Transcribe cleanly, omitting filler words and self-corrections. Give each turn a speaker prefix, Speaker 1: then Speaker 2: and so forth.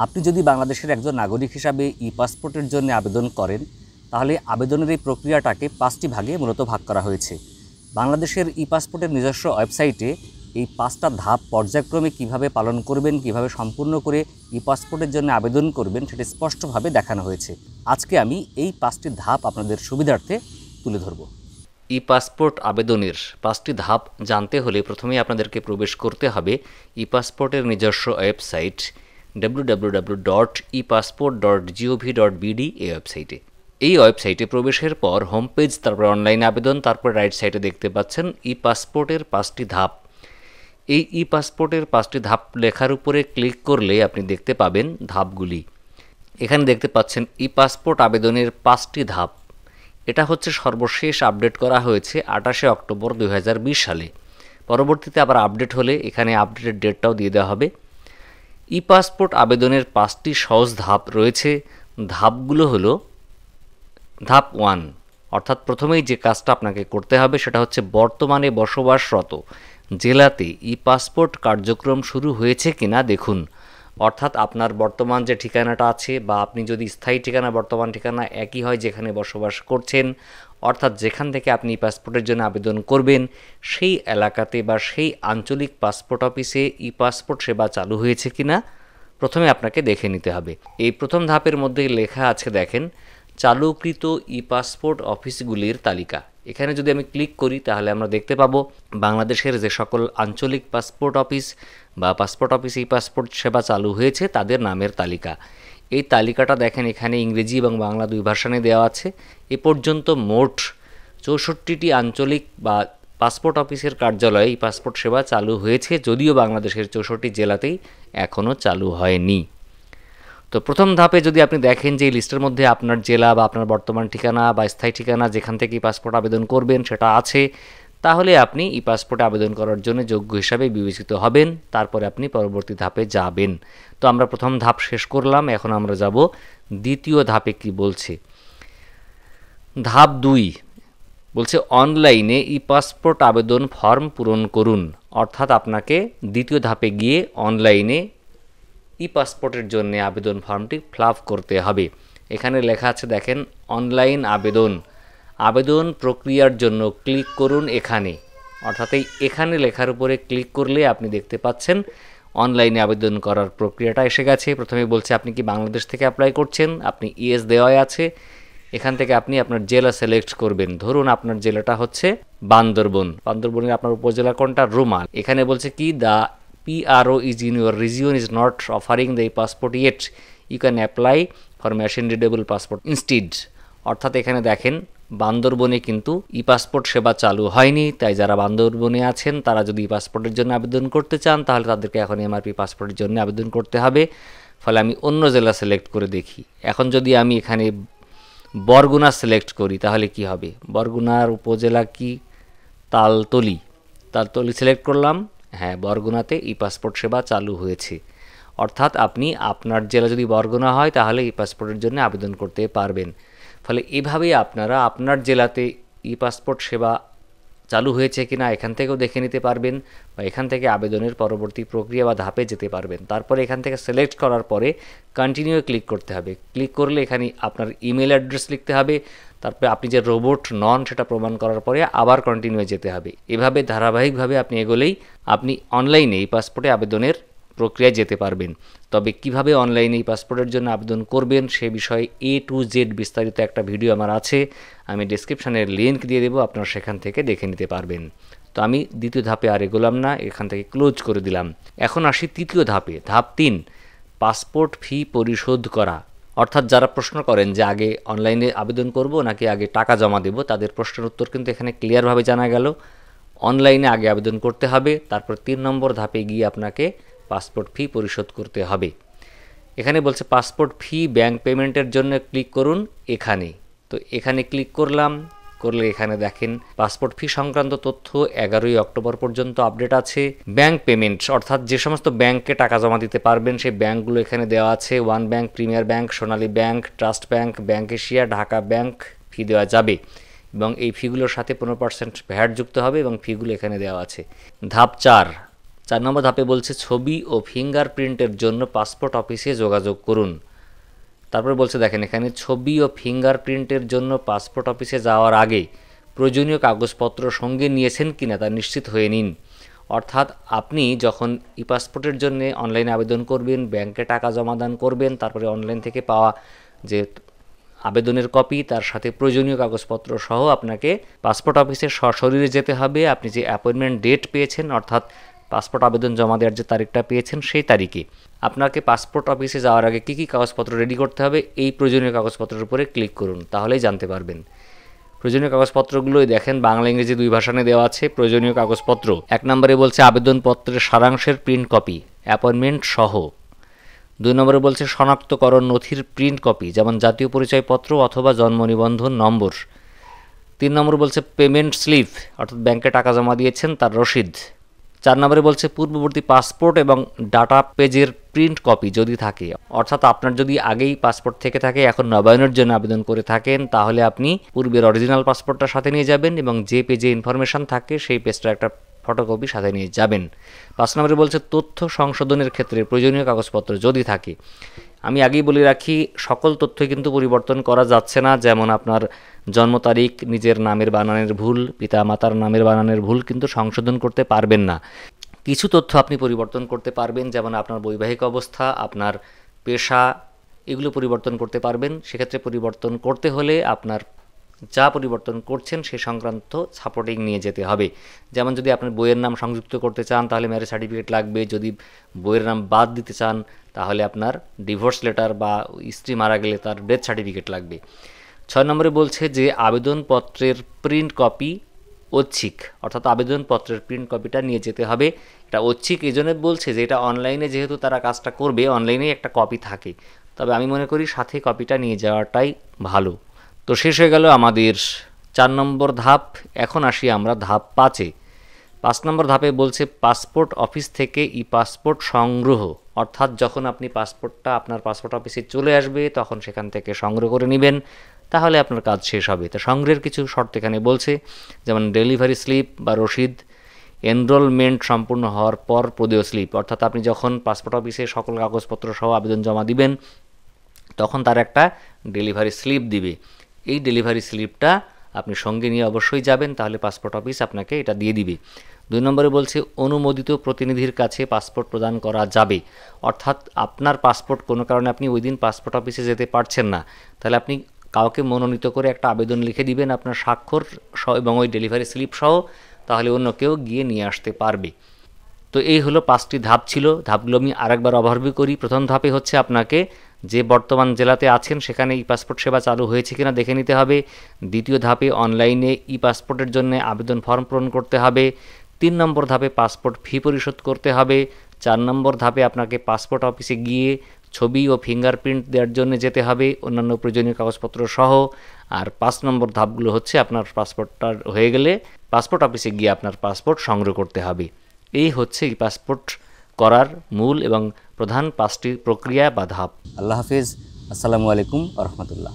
Speaker 1: আপনি যদি বাংলাদেশের একজন নাগরিক হিসাবে ই পাসপোর্টের জন্য আবেদন করেন, তাহলে আবেদনের এই প্রক্রিয়াটাকে 5টি ভাগে মূলত ভাগ করা হয়েছে। বাংলাদেশের ই পাসপোর্টের নিজস্ব ওয়েবসাইটে এই 5টা ধাপ পর্যায়ক্রমে কিভাবে পালন করবেন, কিভাবে সম্পূর্ণ করে ই পাসপোর্টের জন্য আবেদন করবেন সেটা স্পষ্টভাবে দেখানো হয়েছে। আজকে আমি এই 5টি ধাপ আপনাদের সুবিধার্থে তুলে ধরব। ই পাসপোর্ট আবেদনের 5টি ধাপ জানতে হলে প্রথমেই আপনাদেরকে প্রবেশ করতে হবে ই পাসপোর্টের নিজস্ব ওয়েবসাইট www.epassport.gov.bd এই ওয়েবসাইটে। এই ওয়েবসাইটে প্রবেশের পর হোম পেজ, তারপর অনলাইন আবেদন, তারপর রাইট সাইডে দেখতে পাচ্ছেন ই পাসপোর্টের 5টি ধাপ। এই ই পাসপোর্টের 5টি ধাপ লেখার উপরে ক্লিক করলে আপনি দেখতে পাবেন ধাপগুলি। এখানে দেখতে পাচ্ছেন ই পাসপোর্ট আবেদনের 5টি ধাপ। এটা হচ্ছে সর্বশেষ আপডেট করা হয়েছে 28শে অক্টোবর 2020 সালে। পরবর্তীতে আবার আপডেট হলে এখানে আপডেটের ডেটটাও দিয়ে দেওয়া হবে। ই পাসপোর্ট আবেদনের 5টি সহজ ধাপ রয়েছে। ধাপগুলো হলো ধাপ 1, অর্থাৎ প্রথমেই যে কাজটা আপনাকে করতে হবে সেটা হচ্ছে বর্তমানে বসবাসরত জেলাতে ই পাসপোর্ট কার্যক্রম শুরু হয়েছে কিনা দেখুন। অর্থাৎ আপনার বর্তমান যে ঠিকানাটা আছে, বা আপনি যদি স্থায়ী ঠিকানা বর্তমান ঠিকানা একই হয় যেখানে বসবাস করছেন, অর্থাৎ যেখান থেকে আপনি ই পাসপোর্টের জন্য আবেদন করবেন সেই এলাকাতে বা সেই আঞ্চলিক পাসপোর্ট অফিসে ই পাসপোর্ট সেবা চালু হয়েছে কিনা প্রথমে আপনাকে দেখে নিতে হবে। এই প্রথম ধাপের মধ্যে লেখা আছে দেখেন, চালুকৃত ই পাসপোর্ট অফিসগুলির তালিকা। এখানে যদি আমি ক্লিক করি তাহলে আমরা দেখতে পাবো বাংলাদেশের যে সকল আঞ্চলিক পাসপোর্ট অফিস বা পাসপোর্ট অফিসে ই পাসপোর্ট সেবা চালু হয়েছে তাদের নামের তালিকা। এই তালিকাটা দেখেন এখানে ইংরেজি এবং বাংলা 2 ভার্সনে দেওয়া আছে। এ পর্যন্ত মোট 64টি আঞ্চলিক বা পাসপোর্ট অফিসের কার্যালয়ে এই পাসপোর্ট সেবা চালু হয়েছে, যদিও বাংলাদেশের 64টি জেলাতেই এখনও চালু হয়নি। তো প্রথম ধাপে যদি আপনি দেখেন যে এই লিস্টের মধ্যে আপনার জেলা বা আপনার বর্তমান ঠিকানা বা স্থায়ী ঠিকানা যেখান থেকে ই পাসপোর্ট আবেদন করবেন সেটা আছে, তাহলে আপনি ই পাসপোর্টে আবেদন করার জন্য যোগ্য হিসাবে বিবেচিত হবেন। তারপরে আপনি পরবর্তী ধাপে যাবেন। তো আমরা প্রথম ধাপ শেষ করলাম, এখন আমরা যাব দ্বিতীয় ধাপে। কি বলছে? ধাপ 2 বলছে অনলাইনে ই পাসপোর্ট আবেদন ফর্ম পূরণ করুন। অর্থাৎ আপনাকে দ্বিতীয় ধাপে গিয়ে অনলাইনে ই পাসপোর্টের জন্য আবেদন ফর্মটি ফিল আপ করতে হবে। এখানে লেখা আছে দেখেন, অনলাইন আবেদন, আবেদন প্রক্রিয়ার জন্য ক্লিক করুন এখানে। অর্থাৎ এখানে লেখার উপরে ক্লিক করলে আপনি দেখতে পাচ্ছেন অনলাইনে আবেদন করার প্রক্রিয়াটা এসে গেছে। প্রথমে বলছে আপনি কি বাংলাদেশ থেকে অ্যাপ্লাই করছেন, আপনি ইএস দেওয়াই আছে। এখান থেকে আপনি আপনার জেলা সিলেক্ট করবেন। ধরুন আপনার জেলাটা হচ্ছে বান্দরবন, বান্দরবনের আপনার উপজেলা কোনটা? রুমা। এখানে বলছে কি, the PRO is in your region is not offering the passport yet, you can apply for machine readable passport instead। অর্থাৎ এখানে দেখেন বান্দরবনে কিন্তু ই পাসপোর্ট সেবা চালু হয়নি, তাই যারা বান্দরবনে আছেন তারা যদি ই পাসপোর্টের জন্য আবেদন করতে চান তাহলে তাদেরকে এখন MRP পাসপোর্টের জন্য আবেদন করতে হবে। ফলে আমি অন্য জেলা সিলেক্ট করে দেখি। এখন যদি আমি এখানে বরগুনা সিলেক্ট করি তাহলে কি হবে? বরগুনার উপজেলা কি? তালতলি। তালতলি সিলেক্ট করলাম। হ্যাঁ, বরগুনাতে ই পাসপোর্ট সেবা চালু হয়েছে। অর্থাৎ আপনি আপনার জেলা যদি বরগুনা হয় তাহলে ই পাসপোর্টের জন্য আবেদন করতে পারবেন। ফলে এভাবেই আপনারা আপনার জেলাতে ই পাসপোর্ট সেবা চালু হয়েছে কিনা এখান থেকেও দেখে নিতে পারবেন, বা এখান থেকে আবেদনের পরবর্তী প্রক্রিয়া বা ধাপে যেতে পারবেন। তারপরে এখান থেকে সিলেক্ট করার পরে কন্টিনিউ ক্লিক করতে হবে। ক্লিক করলে এখানে আপনার ইমেল অ্যাড্রেস লিখতে হবে। তারপরে আপনি যে রোবট নন সেটা প্রমাণ করার পরে আবার কন্টিনিউ যেতে হবে। এভাবে ধারাবাহিকভাবে আপনি এগোলেই আপনি অনলাইনে এই পাসপোর্টে আবেদনের প্রক্রিয়ায় যেতে পারবেন। তবে কিভাবে অনলাইনে এই পাসপোর্টের জন্য আবেদন করবেন সে বিষয়ে A to Z বিস্তারিত একটা ভিডিও আমার আছে, আমি ডেসক্রিপশানের লিঙ্ক দিয়ে দেবো, আপনারা সেখান থেকে দেখে নিতে পারবেন। তো আমি দ্বিতীয় ধাপে আর এগোলাম না, এখান থেকে ক্লোজ করে দিলাম। এখন আসি তৃতীয় ধাপে। ধাপ 3, পাসপোর্ট ফি পরিশোধ করা। অর্থাৎ যারা প্রশ্ন করেন যে আগে অনলাইনে আবেদন করব নাকি আগে টাকা জমা দেব, তাদের প্রশ্নের উত্তর কিন্তু এখানে ক্লিয়ারভাবে জানা গেল। অনলাইনে আগে আবেদন করতে হবে, তারপর 3 নম্বর ধাপে গিয়ে আপনাকে পাসপোর্ট ফি পরিশোধ করতে হবে। এখানে বলছে পাসপোর্ট ফি ব্যাংক পেমেন্টের জন্য ক্লিক করুন এখানে। তো এখানে ক্লিক করলাম, করলে এখানে দেখেন পাসপোর্ট ফি সংক্রান্ত তথ্য 11ই অক্টোবর পর্যন্ত আপডেট আছে। ব্যাংক পেমেন্ট অর্থাৎ যে সমস্ত ব্যাংকে টাকা জমা দিতে পারবেন সেই ব্যাংকগুলো এখানে দেওয়া আছে। One bank, premier bank, Sonali bank, trust bank, bank Asia, Dhaka bank fee দেওয়া যাবে এবং এই ফিগুলোর সাথে 15% ভ্যাট যুক্ত হবে এবং ফিগুলো এখানে দেওয়া আছে। ধাপ 4, 4 নম্বর ধাপে বলছে ছবি ও ফিঙ্গারপ্রিন্টের জন্য পাসপোর্ট অফিসে যোগাযোগ করুন। তারপরে বলছে দেখেন এখানে ছবি ও ফিঙ্গারপ্রিন্টের জন্য পাসপোর্ট অফিসে যাওয়ার আগে প্রয়োজনীয় কাগজপত্র সঙ্গে নিয়েছেন কিনা তা নিশ্চিত হয়ে নিন। অর্থাৎ আপনি যখন ই পাসপোর্টের জন্য অনলাইনে আবেদন করবেন, ব্যাংকে টাকা জমাদান করবেন, তারপরে অনলাইন থেকে পাওয়া যে আবেদনের কপি তার সাথে প্রয়োজনীয় কাগজপত্র সহ আপনাকে পাসপোর্ট অফিসে সশরীরে যেতে হবে। আপনি যে অ্যাপয়েন্টমেন্ট ডেট পেয়েছেন, অর্থাৎ পাসপোর্ট আবেদন জমা দেওয়ার যে তারিখটা পেয়েছেন সেই তারিখে আপনাকে পাসপোর্ট অফিসে যাওয়ার আগে কী কী কাগজপত্র রেডি করতে হবে এই প্রয়োজনীয় কাগজপত্রের উপরে ক্লিক করুন, তাহলেই জানতে পারবেন। প্রয়োজনীয় কাগজপত্রগুলোই দেখেন বাংলা ইংরেজি 2 ভাষায় দেওয়া আছে। প্রয়োজনীয় কাগজপত্র 1 নম্বরে বলছে আবেদনপত্রের সারাংশের প্রিন্ট কপি অ্যাপয়েন্টমেন্ট সহ। 2 নম্বরে বলছে শনাক্তকরণ নথির প্রিন্ট কপি, যেমন জাতীয় পরিচয়পত্র অথবা জন্ম নিবন্ধন নম্বর। 3 নম্বরে বলছে পেমেন্ট স্লিপ, অর্থাৎ ব্যাংকে টাকা জমা দিয়েছেন তার রসিদ। 4 নম্বরে বলছে পূর্ববর্তী পাসপোর্ট এবং ডাটা পেজের প্রিন্ট কপি যদি থাকে, অর্থাৎ আপনার যদি আগেই পাসপোর্ট থেকে থাকে এখন নবায়নের জন্য আবেদন করে থাকেন তাহলে আপনি পূর্বের অরিজিনাল পাসপোর্টটা সাথে নিয়ে যাবেন এবং যে পেজে ইনফরমেশন থাকে সেই পেজটা একটা ফটোকপি সাথে নিয়ে যাবেন। 5 নম্বরে বলছে তথ্য সংশোধনের ক্ষেত্রে প্রয়োজনীয় কাগজপত্র যদি থাকে। আমি আগেই বলে রাখি সকল তথ্য কিন্তু পরিবর্তন করা যাচ্ছে না, যেমন আপনার জন্ম তারিখ, নিজের নামের বানানের ভুল, পিতা মাতার নামের বানানের ভুল কিন্তু সংশোধন করতে পারবেন না। কিছু তথ্য আপনি পরিবর্তন করতে পারবেন, যেমন আপনার বৈবাহিক অবস্থা, আপনার পেশা, এগুলো পরিবর্তন করতে পারবেন। সেক্ষেত্রে পরিবর্তন করতে হলে আপনার যা পরিবর্তন করছেন সে সংক্রান্ত সাপোর্টিং নিয়ে যেতে হবে। যেমন যদি আপনার বইয়ের নাম সংযুক্ত করতে চান তাহলে ম্যারেজ সার্টিফিকেট লাগবে, যদি বইয়ের নাম বাদ দিতে চান তাহলে আপনার ডিভোর্স লেটার বা স্ত্রী মারা গেলে তার ডেথ সার্টিফিকেট লাগবে। 6 নম্বরে বলছে যে আবেদনপত্রের প্রিন্ট কপি ঐচ্ছিক, অর্থাৎ আবেদনপত্রের প্রিন্ট কপিটা নিয়ে যেতে হবে। এটা ঐচ্ছিক এই জন্য বলছে যে এটা অনলাইনে যেহেতু তারা কাজটা করবে, অনলাইনেই একটা কপি থাকে, তবে আমি মনে করি সাথে কপিটা নিয়ে যাওয়াটাই ভালো। তো শেষ হয়ে গেল আমাদের 4 নম্বর ধাপ। এখন আসি আমরা ধাপ 5-এ। 5 নম্বর ধাপে বলছে পাসপোর্ট অফিস থেকে ই পাসপোর্ট সংগ্রহ, অর্থাৎ যখন আপনি পাসপোর্টটা আপনার পাসপোর্ট অফিসে চলে আসবে তখন সেখান থেকে সংগ্রহ করে নেবেন, তাহলে আপনার কাজ শেষ হবে। তো সংগ্রহের কিছু শর্ত এখানে বলছে, যেমন ডেলিভারি স্লিপ বা রসিদ, এনরোলমেন্ট সম্পূর্ণ হওয়ার পর প্রদেয় স্লিপ, অর্থাৎ আপনি যখন পাসপোর্ট অফিসে সকল কাগজপত্র সহ আবেদন জমা দিবেন তখন তার একটা ডেলিভারি স্লিপ দিবে। এই ডেলিভারি স্লিপটা আপনি সঙ্গে নিয়ে অবশ্যই যাবেন, তাহলে পাসপোর্ট অফিস আপনাকে এটা দিয়ে দিবে। 2 নম্বরে বলছে অনুমোদিত প্রতিনিধির কাছে পাসপোর্ট প্রদান করা যাবে, অর্থাৎ আপনার পাসপোর্ট কোনো কারণে আপনি ওই দিন পাসপোর্ট অফিসে যেতে পারছেন না, তাহলে আপনি কাউকে মনোনীত করে একটা আবেদন লিখে দিবেন আপনার স্বাক্ষর সহ এবং ওই ডেলিভারি স্লিপ সহ, তাহলে অন্য কেউ গিয়ে নিয়ে আসতে পারবে। তো এই হলো 5টি ধাপ ছিল। ধাপগুলো আমি আরেকবার ওভারভিউ করি। প্রথম ধাপে হচ্ছে আপনাকে যে বর্তমান জেলাতে আছেন সেখানে ই পাসপোর্ট সেবা চালু হয়েছে কিনা দেখে নিতে হবে। দ্বিতীয় ধাপে অনলাইনে ই পাসপোর্টের জন্য আবেদন ফর্ম পূরণ করতে হবে। 3 নম্বর ধাপে পাসপোর্ট ফি পরিশোধ করতে হবে। 4 নম্বর ধাপে আপনাকে পাসপোর্ট অফিসে গিয়ে ছবি ও ফিঙ্গারপ্রিন্ট দেওয়ার জন্য যেতে হবে অন্যান্য প্রয়োজনীয় কাগজপত্র সহ। আর 5 নম্বর ধাপগুলো হচ্ছে আপনার পাসপোর্টটা হয়ে গেলে পাসপোর্ট অফিসে গিয়ে আপনার পাসপোর্ট সংগ্রহ করতে হবে। এই হচ্ছে ই পাসপোর্ট করার মূল এবং প্রধান 5টি প্রক্রিয়া বা ধাপ।
Speaker 2: আল্লাহ হাফিজ। আসসালামু আলাইকুম ওয়া রাহমাতুল্লাহ।